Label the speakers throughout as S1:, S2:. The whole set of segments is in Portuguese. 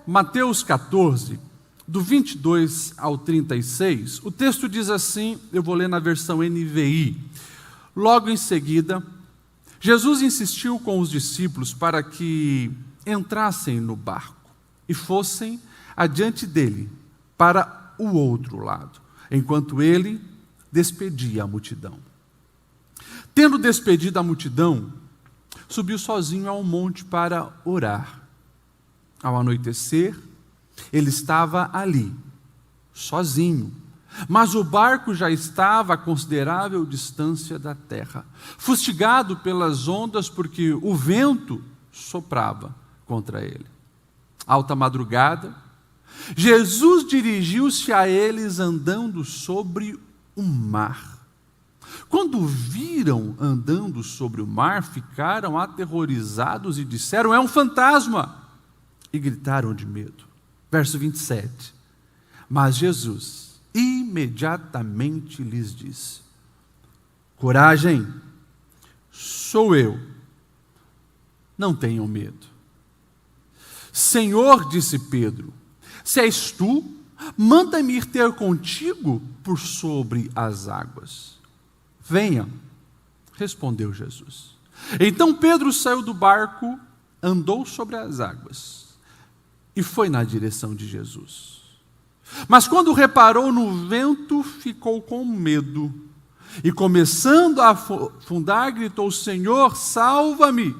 S1: Mateus 14, do 22 ao 36, o texto diz assim, eu vou ler na versão NVI. Logo em seguida, Jesus insistiu com os discípulos para que entrassem no barco e fossem adiante dele para o outro lado, enquanto ele despedia a multidão. Tendo despedido a multidão, subiu sozinho ao monte para orar. Ao anoitecer, ele estava ali, sozinho, mas o barco já estava a considerável distância da terra, fustigado pelas ondas porque o vento soprava contra ele. Alta madrugada, Jesus dirigiu-se a eles andando sobre o mar. Quando o viram andando sobre o mar, ficaram aterrorizados e disseram, é um fantasma, e gritaram de medo. Verso 27, mas Jesus imediatamente lhes disse, coragem, sou eu, não tenham medo. Senhor, disse Pedro, se és tu, manda-me ir ter contigo por sobre as águas. Venha, respondeu Jesus. Então Pedro saiu do barco, andou sobre as águas e foi na direção de Jesus. Mas quando reparou no vento, ficou com medo e começando a afundar, gritou, Senhor, salva-me!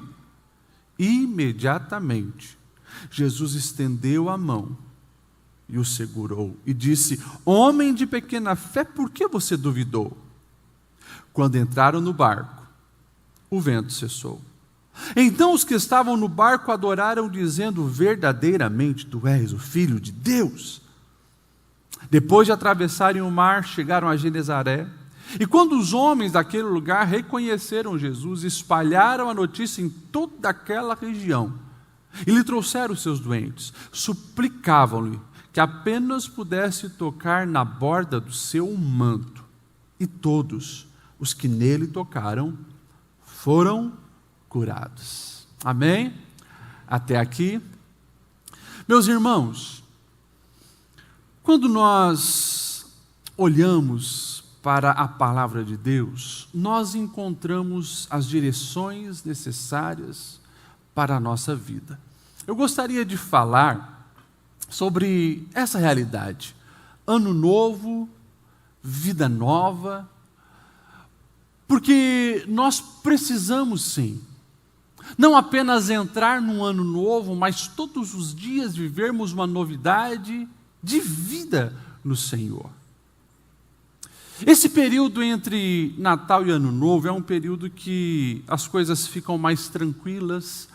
S1: Imediatamente, Jesus estendeu a mão e o segurou e disse, homem de pequena fé, por que você duvidou? Quando entraram no barco, o vento cessou. Então os que estavam no barco adoraram, dizendo, verdadeiramente tu és o Filho de Deus. Depois de atravessarem o mar, chegaram a Genezaré. E quando os homens daquele lugar reconheceram Jesus, espalharam a notícia em toda aquela região. E lhe trouxeram os seus doentes. Suplicavam-lhe que apenas pudesse tocar na borda do seu manto. E todos os que nele tocaram foram curados. Amém? Até aqui. Meus irmãos, quando nós olhamos para a palavra de Deus, nós encontramos as direções necessárias para a nossa vida. Eu gostaria de falar sobre essa realidade. Ano novo, vida nova, porque nós precisamos sim, não apenas entrar num ano novo, mas todos os dias vivermos uma novidade de vida no Senhor. Esse período entre Natal e Ano Novo é um período que as coisas ficam mais tranquilas,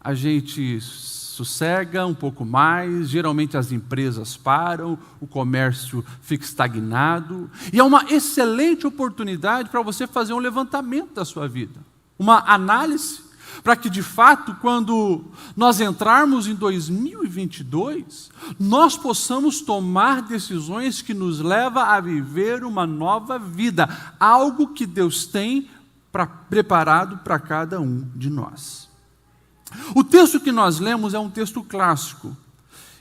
S1: a gente sossega um pouco mais, geralmente as empresas param, o comércio fica estagnado, e é uma excelente oportunidade para você fazer um levantamento da sua vida, uma análise, para que de fato, quando nós entrarmos em 2022, nós possamos tomar decisões que nos levam a viver uma nova vida, algo que Deus tem preparado para cada um de nós. O texto que nós lemos é um texto clássico,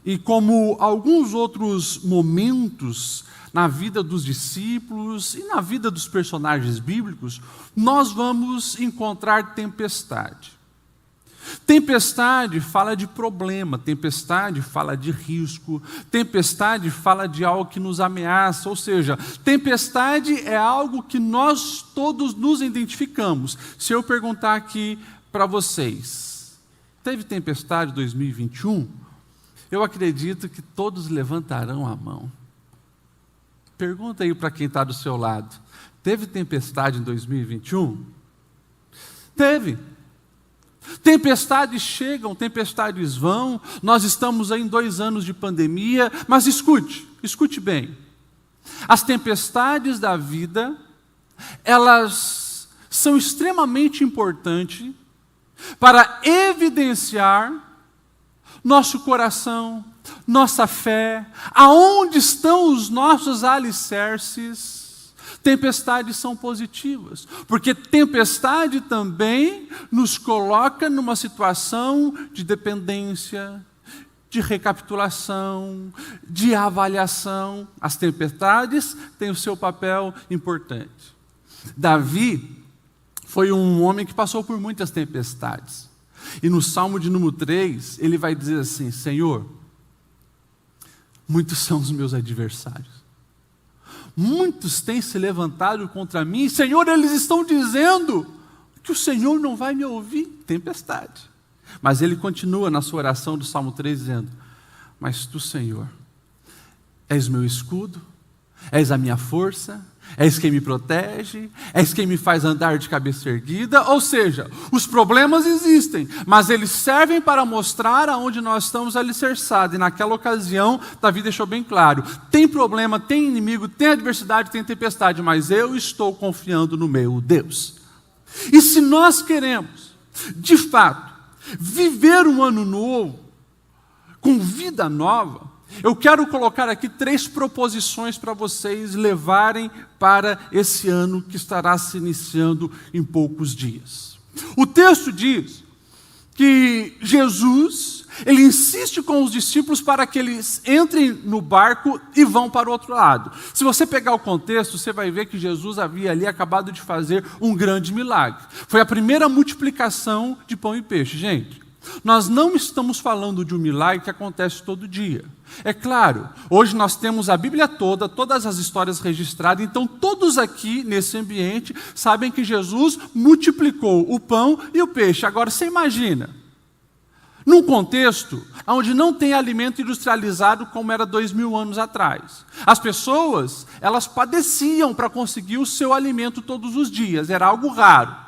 S1: e como alguns outros momentos na vida dos discípulos e na vida dos personagens bíblicos, nós vamos encontrar tempestade. Tempestade fala de problema, tempestade fala de risco, tempestade fala de algo que nos ameaça, ou seja, tempestade é algo que nós todos nos identificamos. Se eu perguntar aqui para vocês, teve tempestade em 2021? Eu acredito que todos levantarão a mão. Pergunta aí para quem está do seu lado. Teve tempestade em 2021? Teve. Tempestades chegam, tempestades vão. Nós estamos aí em 2 anos de pandemia. Mas escute bem. As tempestades da vida, elas são extremamente importantes para evidenciar nosso coração, nossa fé, aonde estão os nossos alicerces. Tempestades são positivas, porque tempestade também nos coloca numa situação de dependência, de recapitulação, de avaliação. As tempestades têm o seu papel importante. Davi foi um homem que passou por muitas tempestades. E no Salmo de número 3, ele vai dizer assim: Senhor, muitos são os meus adversários. Muitos têm se levantado contra mim. Senhor, eles estão dizendo que o Senhor não vai me ouvir. Tempestade. Mas ele continua na sua oração do Salmo 3 dizendo: mas tu, Senhor, és meu escudo, és a minha força, és quem me protege, és quem me faz andar de cabeça erguida. Ou seja, os problemas existem, mas eles servem para mostrar aonde nós estamos alicerçados. E naquela ocasião, Davi deixou bem claro: tem problema, tem inimigo, tem adversidade, tem tempestade, mas eu estou confiando no meu Deus. E se nós queremos, de fato, viver um ano novo, com vida nova, eu quero colocar aqui 3 proposições para vocês levarem para esse ano que estará se iniciando em poucos dias. O texto diz que Jesus, ele insiste com os discípulos para que eles entrem no barco e vão para o outro lado. Se você pegar o contexto, você vai ver que Jesus havia ali acabado de fazer um grande milagre. Foi a primeira multiplicação de pão e peixe. Gente, nós não estamos falando de um milagre que acontece todo dia. É claro, hoje nós temos a Bíblia toda, todas as histórias registradas, então todos aqui nesse ambiente sabem que Jesus multiplicou o pão e o peixe. Agora você imagina, num contexto onde não tem alimento industrializado como era 2000 anos atrás. As pessoas, elas padeciam para conseguir o seu alimento todos os dias, era algo raro.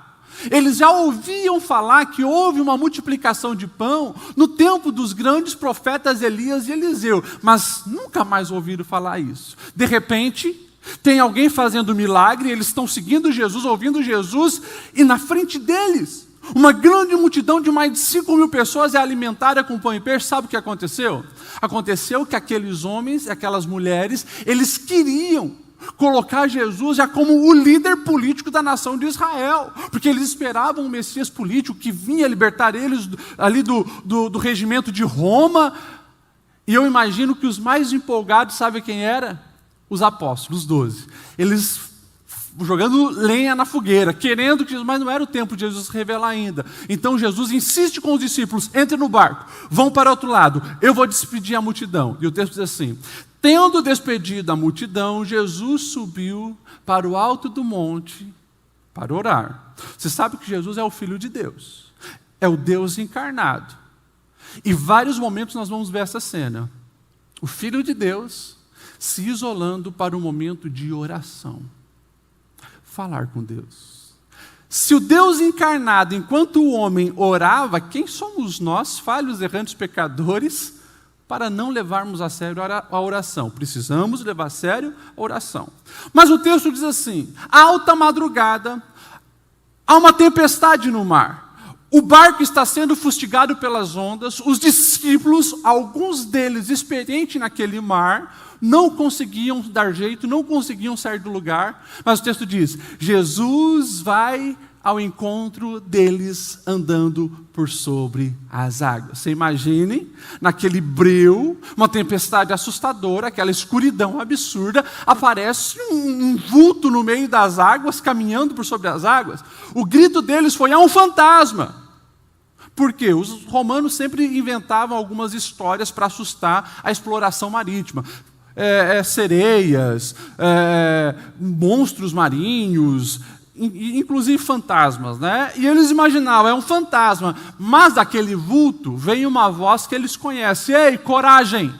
S1: Eles já ouviam falar que houve uma multiplicação de pão no tempo dos grandes profetas Elias e Eliseu, mas nunca mais ouviram falar isso. De repente, tem alguém fazendo milagre, eles estão seguindo Jesus, ouvindo Jesus, e na frente deles, uma grande multidão de mais de 5.000 pessoas é alimentada com pão e peixe. Sabe o que aconteceu? Aconteceu que aqueles homens e aquelas mulheres, eles queriam colocar Jesus já como o líder político da nação de Israel, porque eles esperavam um Messias político que vinha libertar eles ali do regimento de Roma. E eu imagino que os mais empolgados, sabe quem era? Os apóstolos, os 12. Eles jogando lenha na fogueira, querendo que Jesus, mas não era o tempo de Jesus se revelar ainda. Então Jesus insiste com os discípulos: entrem no barco, vão para outro lado, eu vou despedir a multidão. E o texto diz assim: tendo despedido a multidão, Jesus subiu para o alto do monte para orar. Você sabe que Jesus é o Filho de Deus, é o Deus encarnado. E vários momentos nós vamos ver essa cena. O Filho de Deus se isolando para um momento de oração. Falar com Deus. Se o Deus encarnado, enquanto o homem orava, quem somos nós, falhos, errantes, pecadores, para não levarmos a sério a oração? Precisamos levar a sério a oração. Mas o texto diz assim: alta madrugada, há uma tempestade no mar, o barco está sendo fustigado pelas ondas, os discípulos, alguns deles experientes naquele mar, não conseguiam dar jeito, não conseguiam sair do lugar, mas o texto diz: Jesus vai ao encontro deles andando por sobre as águas. Você imagine, naquele breu, uma tempestade assustadora, aquela escuridão absurda, aparece um vulto no meio das águas, caminhando por sobre as águas. O grito deles foi: há um fantasma. Por quê? Os romanos sempre inventavam algumas histórias para assustar a exploração marítima. Sereias, monstros marinhos, inclusive fantasmas, né? E eles imaginavam: é um fantasma, mas daquele vulto vem uma voz que eles conhecem: ei, coragem,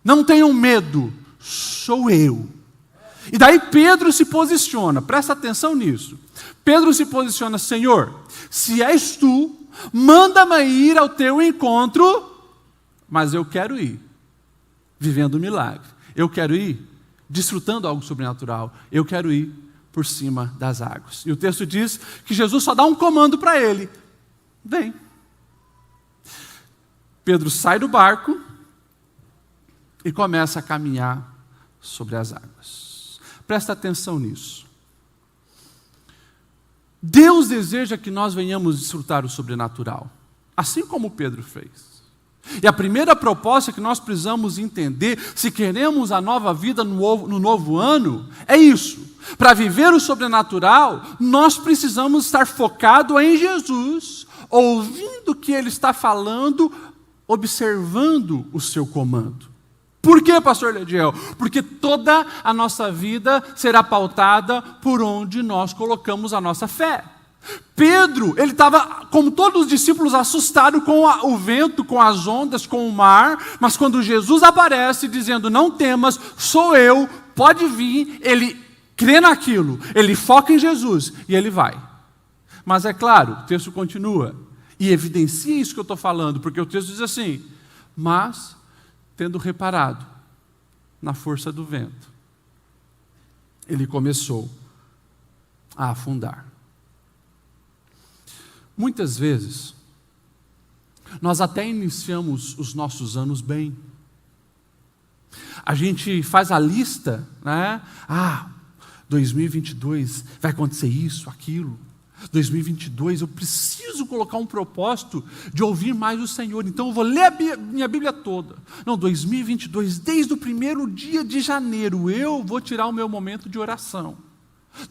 S1: não tenham medo, sou eu. E daí Pedro se posiciona, presta atenção nisso. Pedro se posiciona: Senhor, se és tu, manda-me ir ao teu encontro, mas eu quero ir vivendo o milagre. Eu quero ir desfrutando algo sobrenatural. Eu quero ir por cima das águas. E o texto diz que Jesus só dá um comando para ele: vem. Pedro sai do barco e começa a caminhar sobre as águas. Presta atenção nisso. Deus deseja que nós venhamos desfrutar o sobrenatural, assim como Pedro fez. E a primeira proposta que nós precisamos entender, se queremos a nova vida no novo ano, é isso. Para viver o sobrenatural, nós precisamos estar focados em Jesus, ouvindo o que Ele está falando, observando o seu comando. Por quê, pastor Lediel? Porque toda a nossa vida será pautada por onde nós colocamos a nossa fé. Pedro, ele estava, como todos os discípulos, assustado com o vento, com as ondas, com o mar, mas quando Jesus aparece dizendo, não temas, sou eu, pode vir, ele crê naquilo, ele foca em Jesus e ele vai. Mas é claro, o texto continua e evidencia isso que eu estou falando, porque o texto diz assim, mas tendo reparado na força do vento, ele começou a afundar. Muitas vezes, nós até iniciamos os nossos anos bem. A gente faz a lista, né? 2022 vai acontecer isso, aquilo. 2022 eu preciso colocar um propósito de ouvir mais o Senhor. Então eu vou ler a minha Bíblia toda. Não, 2022, desde o primeiro dia de janeiro, eu vou tirar o meu momento de oração.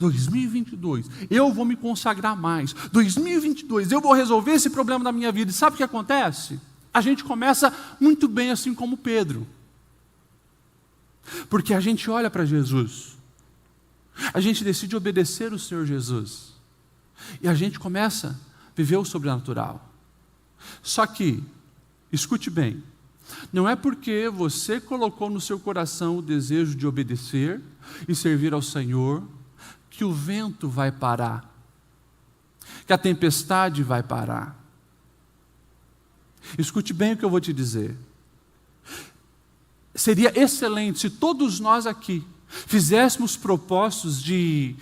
S1: 2022, eu vou me consagrar mais. 2022, eu vou resolver esse problema da minha vida. E sabe o que acontece? A gente começa muito bem assim como Pedro. Porque a gente olha para Jesus. A gente decide obedecer o Senhor Jesus. E a gente começa a viver o sobrenatural. Só que, escute bem, não é porque você colocou no seu coração o desejo de obedecer e servir ao Senhor que o vento vai parar, que a tempestade vai parar. Escute bem o que eu vou te dizer. Seria excelente se todos nós aqui fizéssemos propósitos de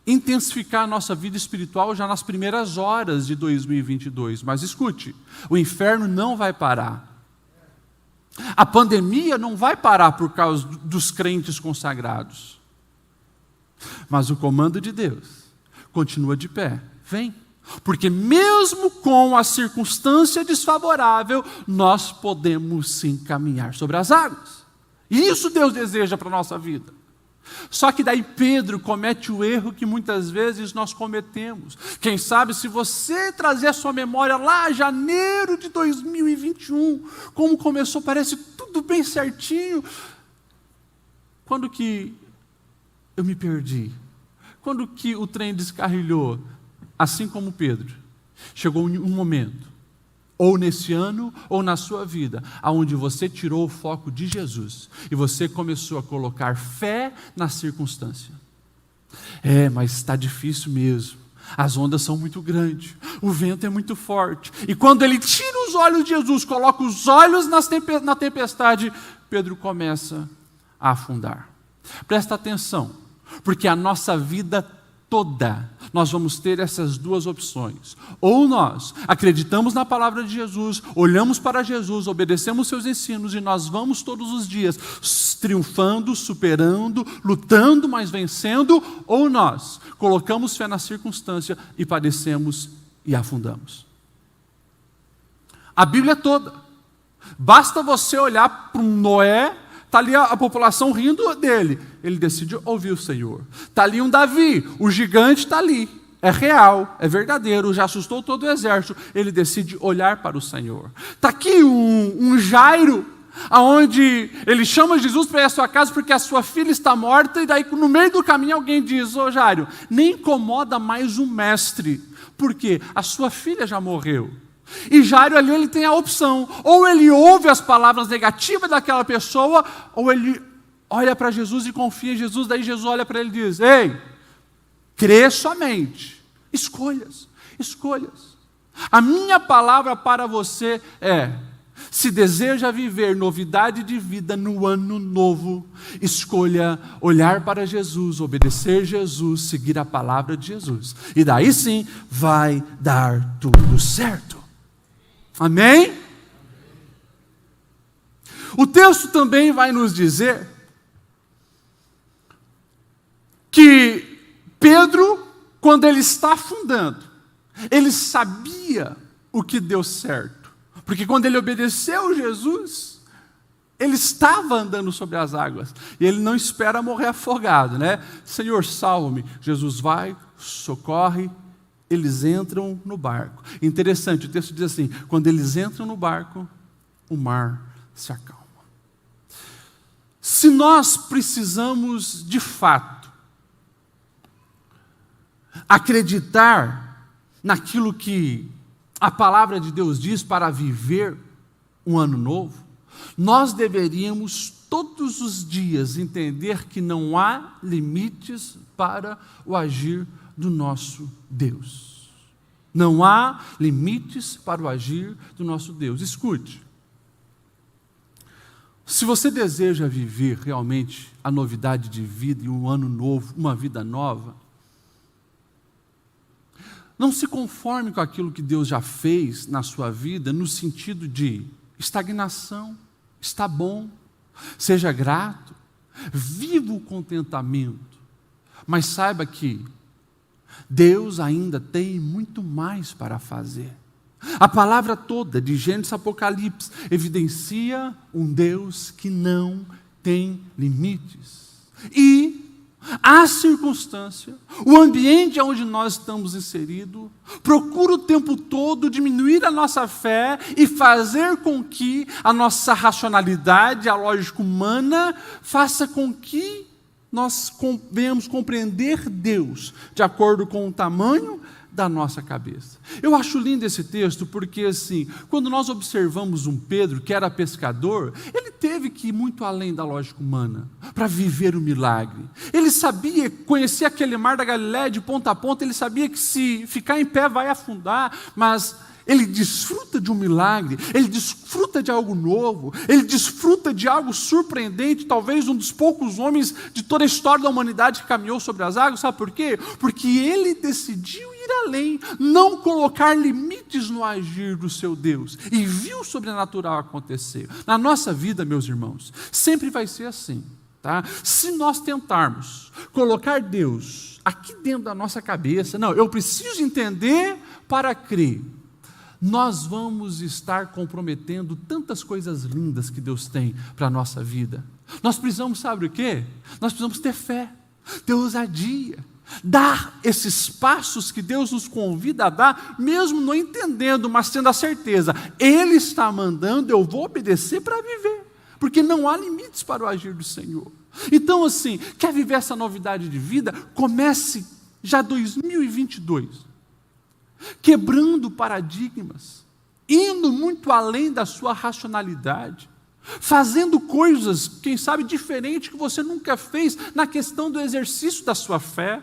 S1: intensificar a nossa vida espiritual já nas primeiras horas de 2022. Mas escute, o inferno não vai parar. A pandemia não vai parar por causa dos crentes consagrados. Mas o comando de Deus continua de pé. Vem. Porque mesmo com a circunstância desfavorável, nós podemos sim caminhar sobre as águas. E isso Deus deseja para a nossa vida. Só que daí Pedro comete o erro que muitas vezes nós cometemos. Quem sabe se você trazer a sua memória lá, janeiro de 2021, como começou, parece tudo bem certinho. Quando que eu me perdi? Quando que o trem descarrilhou? Assim como Pedro, chegou um momento, ou nesse ano, ou na sua vida, onde você tirou o foco de Jesus, e você começou a colocar fé na circunstância. Mas está difícil mesmo, as ondas são muito grandes, o vento é muito forte, e quando ele tira os olhos de Jesus, coloca os olhos na tempestade, Pedro começa a afundar. Presta atenção, porque a nossa vida toda, nós vamos ter essas duas opções. Ou nós acreditamos na palavra de Jesus, olhamos para Jesus, obedecemos seus ensinos e nós vamos todos os dias triunfando, superando, lutando, mas vencendo, ou nós colocamos fé na circunstância e padecemos e afundamos. A Bíblia toda. Basta você olhar para um Noé. Está ali a população rindo dele. Ele decide ouvir o Senhor. Está ali um Davi, o gigante está ali. É real, é verdadeiro, já assustou todo o exército. Ele decide olhar para o Senhor. Está aqui um Jairo, onde ele chama Jesus para ir à sua casa porque a sua filha está morta. E daí no meio do caminho alguém diz, Jairo, nem incomoda mais o mestre. Por quê? A sua filha já morreu. E Jairo ali ele tem a opção, ou ele ouve as palavras negativas daquela pessoa, ou ele olha para Jesus e confia em Jesus, daí Jesus olha para ele e diz, ei, crê somente, escolhas. A minha palavra para você é, se deseja viver novidade de vida no ano novo, escolha olhar para Jesus, obedecer Jesus, seguir a palavra de Jesus, e daí sim vai dar tudo certo. Amém? O texto também vai nos dizer que Pedro, quando ele está afundando, ele sabia o que deu certo. Porque quando ele obedeceu Jesus, ele estava andando sobre as águas. E ele não espera morrer afogado, né? Senhor, salva-me. Jesus vai, socorre, eles entram no barco. Interessante, o texto diz assim: quando eles entram no barco, o mar se acalma. Se nós precisamos, de fato, acreditar naquilo que a palavra de Deus diz para viver um ano novo, nós deveríamos todos os dias entender que não há limites para o agir do nosso Deus. Não há limites para o agir do nosso Deus. Escute, se você deseja viver realmente a novidade de vida e um ano novo, uma vida nova, não se conforme com aquilo que Deus já fez na sua vida, no sentido de estagnação. Está bom, seja grato, viva o contentamento, mas saiba que Deus ainda tem muito mais para fazer. A palavra toda, de Gênesis a Apocalipse, evidencia um Deus que não tem limites. E a circunstância, o ambiente onde nós estamos inseridos, procura o tempo todo diminuir a nossa fé e fazer com que a nossa racionalidade, a lógica humana, faça com que nós venhamos compreender Deus de acordo com o tamanho da nossa cabeça. Eu acho lindo esse texto porque, assim, quando nós observamos um Pedro que era pescador, ele teve que ir muito além da lógica humana para viver o milagre. Ele sabia, conhecia aquele mar da Galileia de ponta a ponta, ele sabia que se ficar em pé vai afundar, mas ele desfruta de um milagre, ele desfruta de algo novo, ele desfruta de algo surpreendente, talvez um dos poucos homens de toda a história da humanidade que caminhou sobre as águas. Sabe por quê? Porque ele decidiu ir além, não colocar limites no agir do seu Deus, e viu o sobrenatural acontecer. Na nossa vida, meus irmãos, sempre vai ser assim, tá? Se nós tentarmos colocar Deus aqui dentro da nossa cabeça, não, eu preciso entender para crer, nós vamos estar comprometendo tantas coisas lindas que Deus tem para a nossa vida. Nós precisamos, sabe o quê? Nós precisamos ter fé, ter ousadia, dar esses passos que Deus nos convida a dar, mesmo não entendendo, mas tendo a certeza, Ele está mandando, eu vou obedecer para viver, porque não há limites para o agir do Senhor. Então, assim, quer viver essa novidade de vida? Comece já 2022, quebrando paradigmas, indo muito além da sua racionalidade, fazendo coisas, quem sabe, diferentes que você nunca fez na questão do exercício da sua fé.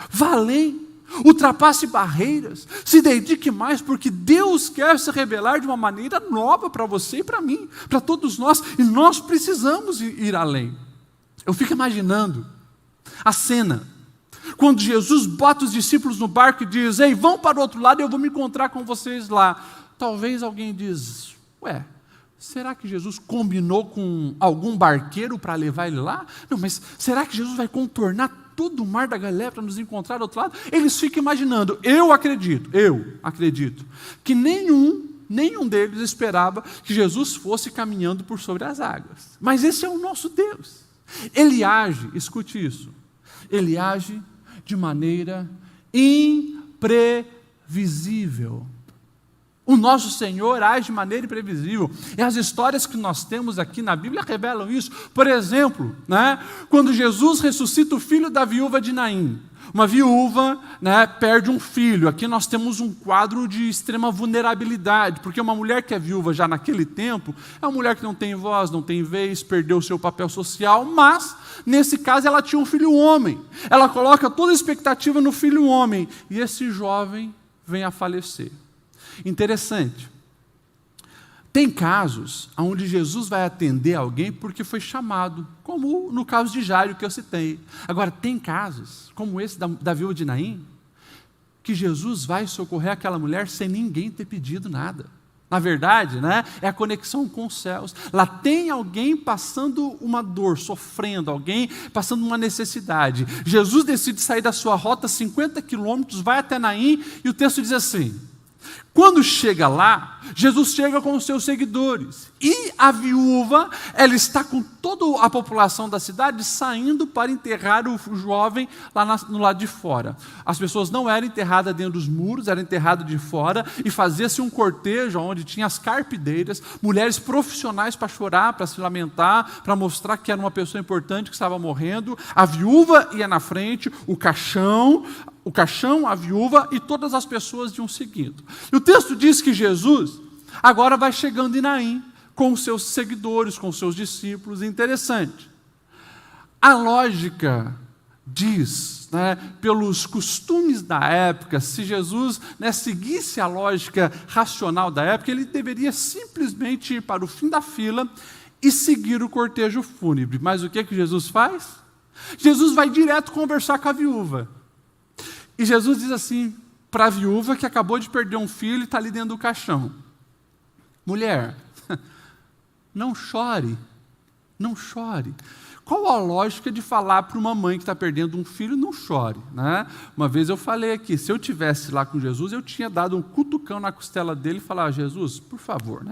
S1: Vá além, ultrapasse barreiras, se dedique mais, porque Deus quer se revelar de uma maneira nova para você e para mim, para todos nós, e nós precisamos ir além. Eu fico imaginando a cena, quando Jesus bota os discípulos no barco e diz: ei, vão para o outro lado e eu vou me encontrar com vocês lá. Talvez alguém diz: ué, será que Jesus combinou com algum barqueiro para levar ele lá? Não, mas será que Jesus vai contornar todo o mar da Galileia para nos encontrar do outro lado? Eles ficam imaginando. Eu acredito que nenhum deles esperava que Jesus fosse caminhando por sobre as águas. Mas esse é o nosso Deus. Ele age, escute isso, Ele age de maneira imprevisível. O nosso Senhor age de maneira imprevisível. E as histórias que nós temos aqui na Bíblia revelam isso. Por exemplo, quando Jesus ressuscita o filho da viúva de Naim. Uma viúva perde um filho. Aqui nós temos um quadro de extrema vulnerabilidade, porque uma mulher que é viúva já naquele tempo, é uma mulher que não tem voz, não tem vez, perdeu o seu papel social, mas, nesse caso, ela tinha um filho homem. Ela coloca toda a expectativa no filho homem, e esse jovem vem a falecer. Interessante. Tem casos onde Jesus vai atender alguém porque foi chamado, como no caso de Jairo que eu citei. Agora, tem casos, como esse da viúva de Naim, que Jesus vai socorrer aquela mulher sem ninguém ter pedido nada. Na verdade, é a conexão com os céus. Lá tem alguém passando uma dor, sofrendo, alguém passando uma necessidade. Jesus decide sair da sua rota 50 quilômetros, vai até Naim, e o texto diz assim: Quando chega lá, Jesus chega com os seus seguidores. E a viúva, ela está com toda a população da cidade saindo para enterrar o jovem lá no lado de fora. As pessoas não eram enterradas dentro dos muros, eram enterradas de fora, e fazia-se um cortejo onde tinha as carpideiras, mulheres profissionais para chorar, para se lamentar, para mostrar que era uma pessoa importante que estava morrendo. A viúva ia na frente, o caixão, a viúva e todas as pessoas iam seguindo. E o texto diz que Jesus agora vai chegando em Naim com os seus seguidores, com os seus discípulos. Interessante. A lógica diz, pelos costumes da época, se Jesus seguisse a lógica racional da época, ele deveria simplesmente ir para o fim da fila e seguir o cortejo fúnebre. Mas o que Jesus faz? Jesus vai direto conversar com a viúva. E Jesus diz assim para a viúva que acabou de perder um filho e está ali dentro do caixão: mulher, não chore, não chore. Qual a lógica de falar para uma mãe que está perdendo um filho, não chore? Uma vez eu falei aqui, se eu tivesse lá com Jesus, eu tinha dado um cutucão na costela dele e falar: Jesus, por favor,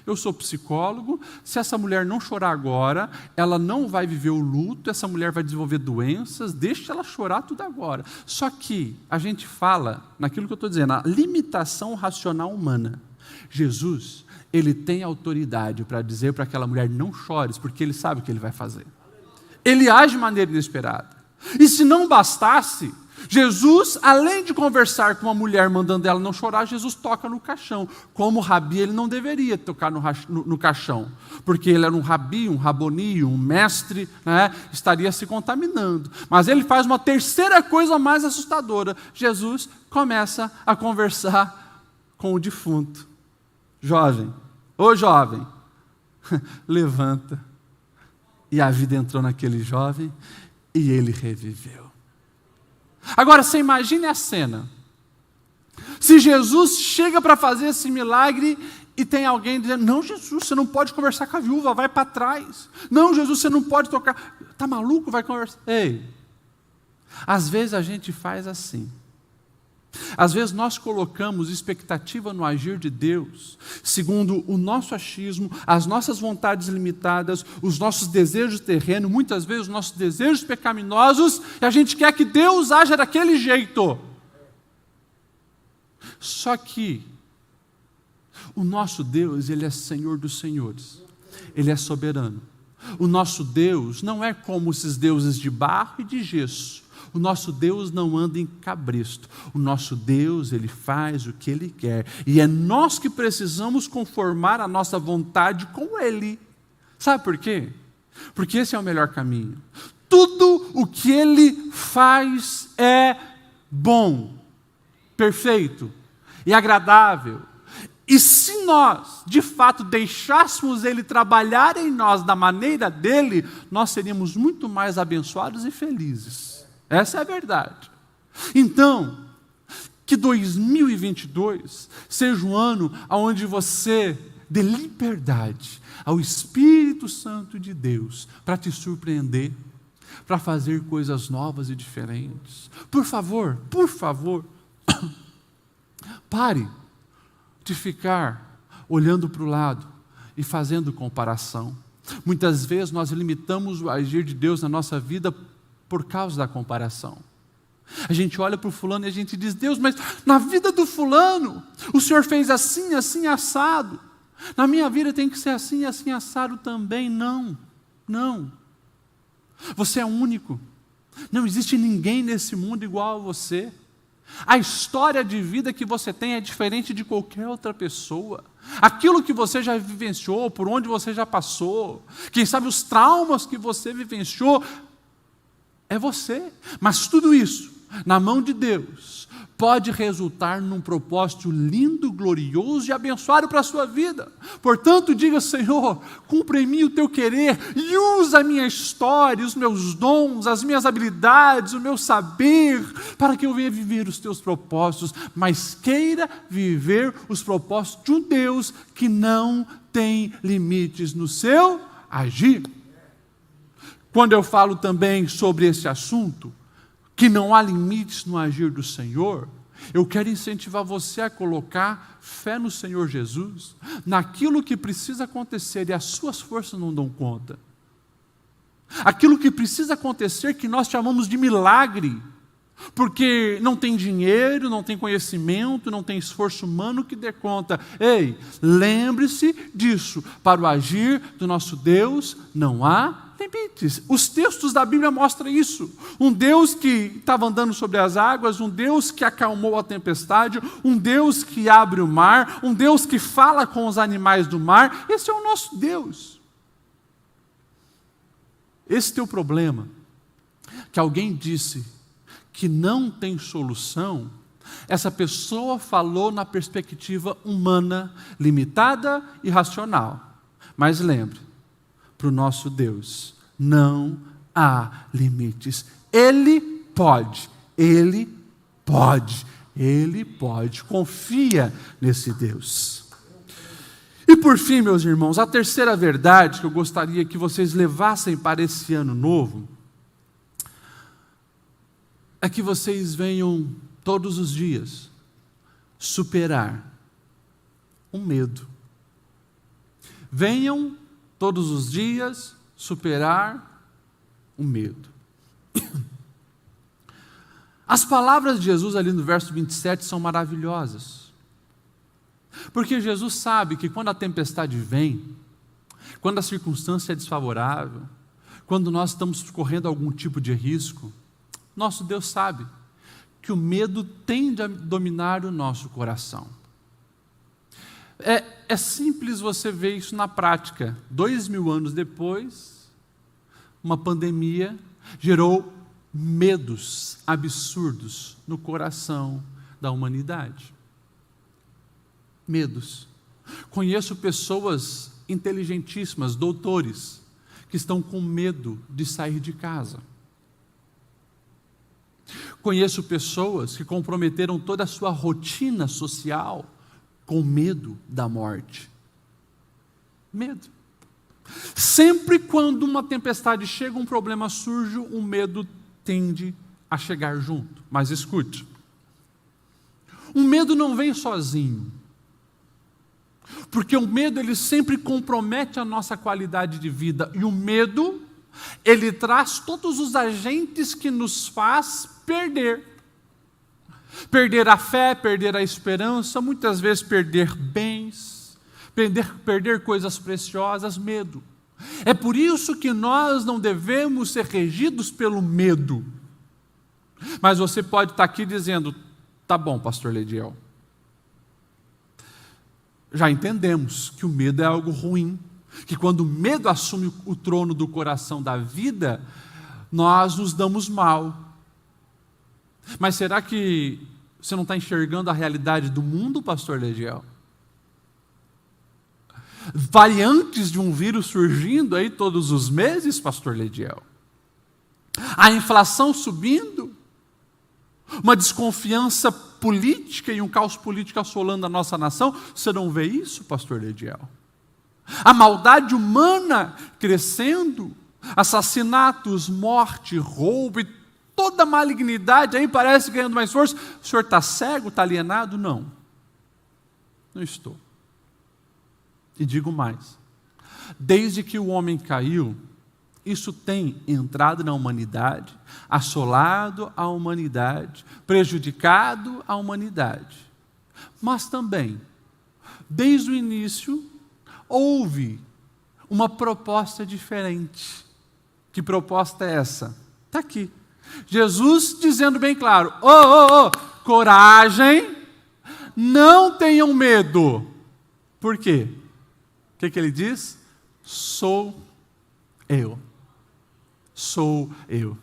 S1: eu sou psicólogo, se essa mulher não chorar agora, ela não vai viver o luto, essa mulher vai desenvolver doenças, deixa ela chorar tudo agora. Só que a gente fala, naquilo que eu estou dizendo, a limitação racional humana. Jesus, ele tem autoridade para dizer para aquela mulher: não chores, porque ele sabe o que ele vai fazer. Ele age de maneira inesperada. E se não bastasse, Jesus, além de conversar com uma mulher mandando ela não chorar, Jesus toca no caixão. Como rabi, ele não deveria tocar no caixão, porque ele era um rabi, um raboni, um mestre, estaria se contaminando. Mas ele faz uma terceira coisa mais assustadora. Jesus começa a conversar com o defunto. Jovem, ô jovem, levanta. E a vida entrou naquele jovem e ele reviveu. Agora, você imagine a cena. Se Jesus chega para fazer esse milagre e tem alguém dizendo: não, Jesus, você não pode conversar com a viúva, vai para trás. Não, Jesus, você não pode tocar. Está maluco? Vai conversar. Ei, às vezes a gente faz assim. Às vezes nós colocamos expectativa no agir de Deus, segundo o nosso achismo, as nossas vontades limitadas, os nossos desejos terrenos, muitas vezes os nossos desejos pecaminosos, e a gente quer que Deus haja daquele jeito. Só que o nosso Deus, Ele é Senhor dos senhores, Ele é soberano. O nosso Deus não é como esses deuses de barro e de gesso. O nosso Deus não anda em cabresto. O nosso Deus, Ele faz o que Ele quer. E é nós que precisamos conformar a nossa vontade com Ele. Sabe por quê? Porque esse é o melhor caminho. Tudo o que Ele faz é bom, perfeito e agradável. E se nós, de fato, deixássemos Ele trabalhar em nós da maneira dEle, nós seríamos muito mais abençoados e felizes. Essa é a verdade. Então, que 2022 seja um ano onde você dê liberdade ao Espírito Santo de Deus para te surpreender, para fazer coisas novas e diferentes. Por favor, pare de ficar olhando para o lado e fazendo comparação. Muitas vezes nós limitamos o agir de Deus na nossa vida por causa da comparação. A gente olha para o fulano e a gente diz: Deus, mas na vida do fulano, o Senhor fez assim, assim, assado. Na minha vida tem que ser assim, assim, assado também. Não, não. Você é único. Não existe ninguém nesse mundo igual a você. A história de vida que você tem é diferente de qualquer outra pessoa. Aquilo que você já vivenciou, por onde você já passou, quem sabe os traumas que você vivenciou, é você. Mas tudo isso, na mão de Deus, pode resultar num propósito lindo, glorioso e abençoado para a sua vida. Portanto, diga: Senhor, cumpra em mim o teu querer e usa a minha história, os meus dons, as minhas habilidades, o meu saber, para que eu venha viver os teus propósitos, mas queira viver os propósitos de um Deus que não tem limites no seu agir. Quando eu falo também sobre esse assunto, que não há limites no agir do Senhor, Eu quero incentivar você a colocar fé no Senhor Jesus, naquilo que precisa acontecer e as suas forças não dão conta. Aquilo que precisa acontecer que nós chamamos de milagre, porque não tem dinheiro, não tem conhecimento, não tem esforço humano que dê conta. Ei, lembre-se disso, para o agir do nosso Deus não há limites. Os textos da Bíblia mostram isso. Um Deus que estava andando sobre as águas, um Deus que acalmou a tempestade, um Deus que abre o mar, um Deus que fala com os animais do mar. Esse é o nosso Deus. Esse teu problema, que alguém disse que não tem solução, essa pessoa falou na perspectiva humana, limitada e racional. Mas lembre, para o nosso Deus não há limites. Ele pode, Ele pode, Ele pode. Confia nesse Deus. E por fim, meus irmãos, a terceira verdade que eu gostaria que vocês levassem para esse ano novo é que vocês venham todos os dias superar o medo. Venham todos os dias superar o medo. As palavras de Jesus ali no verso 27 são maravilhosas. Porque Jesus sabe que quando a tempestade vem, quando a circunstância é desfavorável, quando nós estamos correndo algum tipo de risco, nosso Deus sabe que o medo tende a dominar o nosso coração. É simples você ver isso na prática. 2000 anos depois, uma pandemia gerou medos absurdos no coração da humanidade. Medos. Conheço pessoas inteligentíssimas, doutores, que estão com medo de sair de casa. Conheço pessoas que comprometeram toda a sua rotina social com medo da morte. Medo. Sempre quando uma tempestade chega, um problema surge, o medo tende a chegar junto. Mas escute, o medo não vem sozinho. Porque o medo, ele sempre compromete a nossa qualidade de vida. E o medo, ele traz todos os agentes que nos faz perder. Perder a fé, perder a esperança, muitas vezes perder bens, perder coisas preciosas, medo. É por isso que nós não devemos ser regidos pelo medo. Mas você pode estar aqui dizendo, tá bom, pastor Lediel, já entendemos que o medo é algo ruim, que quando o medo assume o trono do coração da vida, nós nos damos mal. Mas será que você não está enxergando a realidade do mundo, pastor Lediel? Variantes de um vírus surgindo aí todos os meses, pastor Lediel. A inflação subindo. Uma desconfiança política e um caos político assolando a nossa nação. Você não vê isso, pastor Lediel? A maldade humana crescendo. Assassinatos, morte, roubo e toda malignidade aí parece ganhando mais força. O senhor está cego, está alienado? Não. Não estou. E digo mais. Desde que o homem caiu, isso tem entrado na humanidade, assolado a humanidade, prejudicado a humanidade. Mas também, desde o início, houve uma proposta diferente. Que proposta é essa? Está aqui. Jesus dizendo bem claro, coragem, não tenham medo. Por quê? O que ele diz? Sou eu. Sou eu.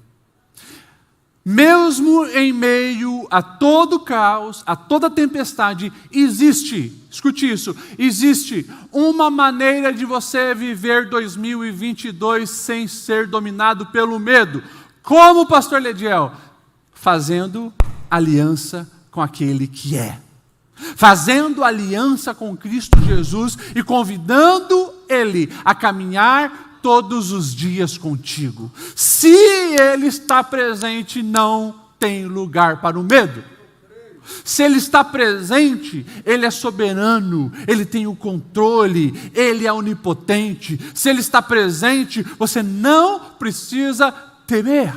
S1: Mesmo em meio a todo caos, a toda tempestade, escute isso, existe uma maneira de você viver 2022 sem ser dominado pelo medo. Como, pastor Lediel? Fazendo aliança com aquele que é. Fazendo aliança com Cristo Jesus e convidando Ele a caminhar todos os dias contigo. Se Ele está presente, não tem lugar para o medo. Se Ele está presente, Ele é soberano, Ele tem o controle, Ele é onipotente. Se Ele está presente, você não precisa temer.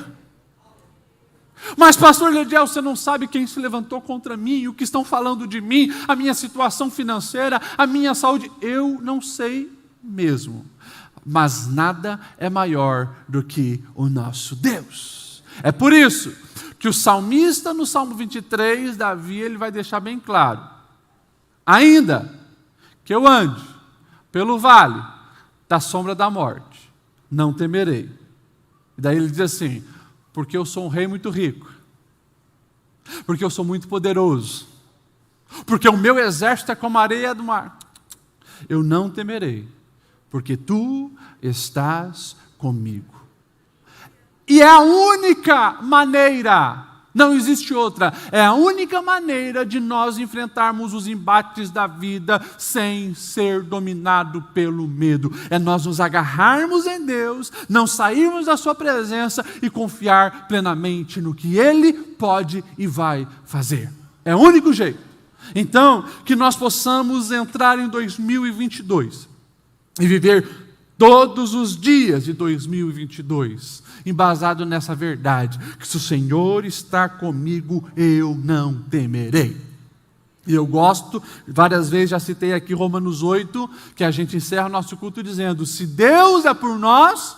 S1: Mas pastor Lediel, você não sabe quem se levantou contra mim, o que estão falando de mim, a minha situação financeira, a minha saúde. Eu não sei mesmo, mas nada é maior do que o nosso Deus. É por isso que o salmista no Salmo 23, Davi, ele vai deixar bem claro: ainda que eu ande pelo vale da sombra da morte, não temerei. E daí ele diz assim: porque eu sou um rei muito rico, porque eu sou muito poderoso, porque o meu exército é como a areia do mar, eu não temerei, porque tu estás comigo. E é a única maneira, não existe outra, é a única maneira de nós enfrentarmos os embates da vida sem ser dominado pelo medo. É nós nos agarrarmos em Deus, não sairmos da sua presença e confiar plenamente no que Ele pode e vai fazer. É o único jeito. Então, que nós possamos entrar em 2022 e viver todos os dias de 2022, embasado nessa verdade, que se o Senhor está comigo, eu não temerei. E eu gosto, várias vezes já citei aqui Romanos 8, que a gente encerra o nosso culto dizendo: se Deus é por nós,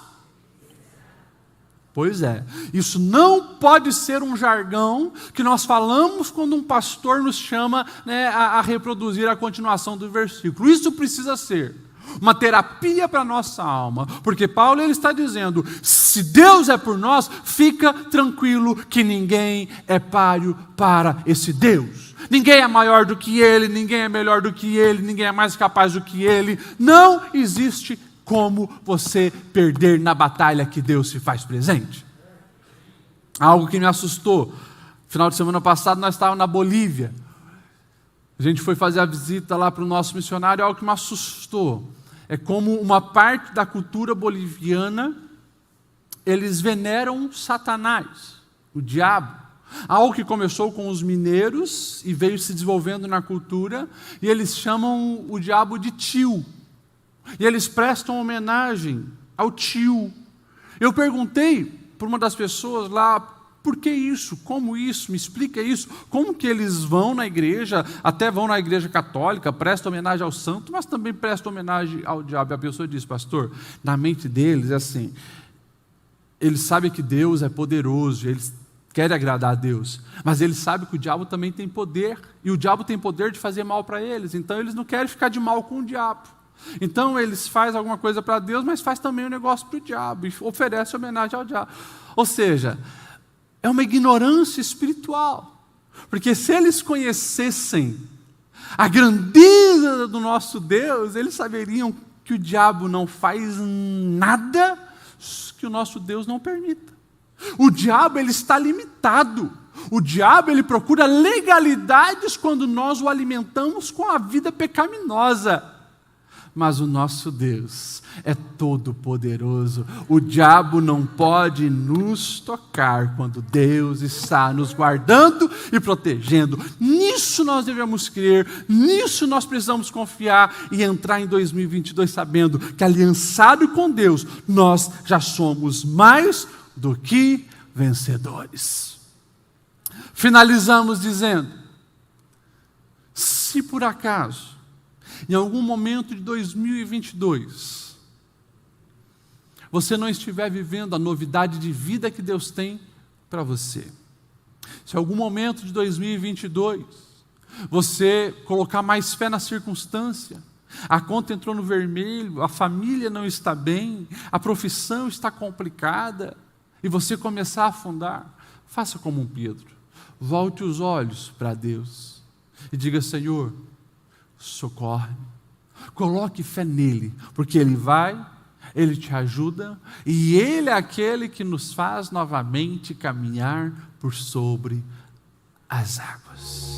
S1: pois é, isso não pode ser um jargão que nós falamos quando um pastor nos chama, né, a reproduzir a continuação do versículo. Isso precisa ser uma terapia para a nossa alma, porque Paulo ele está dizendo: se Deus é por nós, fica tranquilo que ninguém é páreo para esse Deus. Ninguém é maior do que Ele, ninguém é melhor do que Ele, ninguém é mais capaz do que Ele. Não existe como você perder na batalha que Deus se faz presente. Algo que me assustou: final de semana passado nós estávamos na Bolívia, a gente foi fazer a visita lá para o nosso missionário. Algo que me assustou é como uma parte da cultura boliviana, eles veneram Satanás, o diabo. Algo que começou com os mineiros e veio se desenvolvendo na cultura, e eles chamam o diabo de tio. E eles prestam homenagem ao tio. Eu perguntei para uma das pessoas lá: por que isso? Como isso? Me explica isso. Como que eles vão na igreja, até vão na igreja católica, prestam homenagem ao santo, mas também prestam homenagem ao diabo? E a pessoa diz: pastor, na mente deles é assim, eles sabem que Deus é poderoso, eles querem agradar a Deus, mas eles sabem que o diabo também tem poder, e o diabo tem poder de fazer mal para eles, então eles não querem ficar de mal com o diabo. Então eles fazem alguma coisa para Deus, mas faz também um negócio para o diabo, e oferece homenagem ao diabo. Ou seja, é uma ignorância espiritual, porque se eles conhecessem a grandeza do nosso Deus, eles saberiam que o diabo não faz nada que o nosso Deus não permita. O diabo ele está limitado. O diabo ele procura legalidades quando nós o alimentamos com a vida pecaminosa. Mas o nosso Deus é todo poderoso. O diabo não pode nos tocar quando Deus está nos guardando e protegendo. Nisso nós devemos crer, nisso nós precisamos confiar e entrar em 2022 sabendo que, aliançado com Deus, nós já somos mais do que vencedores. Finalizamos dizendo: se por acaso em algum momento de 2022, você não estiver vivendo a novidade de vida que Deus tem para você, se em algum momento de 2022, você colocar mais fé na circunstância, a conta entrou no vermelho, a família não está bem, a profissão está complicada, e você começar a afundar, faça como um Pedro, volte os olhos para Deus, e diga: Senhor, socorre, coloque fé nele, porque ele vai, ele te ajuda, e ele é aquele que nos faz novamente caminhar por sobre as águas.